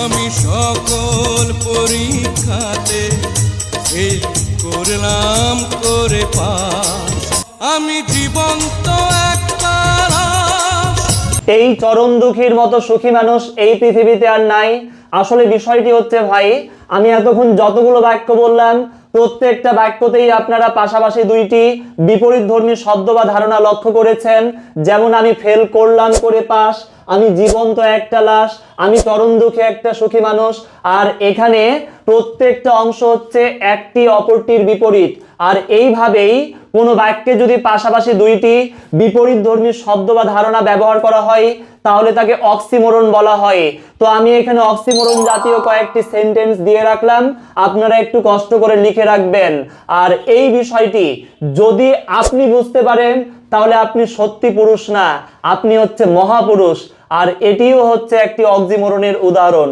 আমি সকল পরীক্ষাতে ফেল করলাম করে পাস, আমি জীবন্ত একটা লাশ। এই চরম দুঃখীর মতো সুখী মানুষ এই পৃথিবীতে আর নাই। আসলে বিষয়টি হচ্ছে ভাই, আমি এতক্ষণ যতগুলো বাক্য বললাম প্রত্যেকটা বাক্যতেই আপনারা পাশাপাশি দুইটি বিপরীতধর্মী শব্দ বা ধারণা লক্ষ্য করেছেন। যেমন আমি ফেল করলাম করে পাস, আমি জীবন্ত একটা লাশ, আমি চরম দুঃখে একটা সুখী মানুষ। আর এখানে প্রত্যেকটা অংশ হচ্ছে একটি অপরটির বিপরীত। আর এইভাবেই কোনো বাক্যে যদি পাশাপাশি দুইটি বিপরীতধর্মী শব্দ বা ধারণা ব্যবহার করা হয় তাহলে তাকে অক্সিমোরন বলা হয়। তো আমি এখানে অক্সিমোরন জাতীয় কয়েকটি সেন্টেন্স দিয়ে রাখলাম, আপনারা একটু কষ্ট করে লিখে রাখবেন। আর এই বিষয়টি যদি আপনি বুঝতে পারেন তাহলে আপনি সত্যি পুরুষ না, আপনি হচ্ছে মহাপুরুষ। আর এটিও হচ্ছে একটি অক্সিমোরনের উদাহরণ।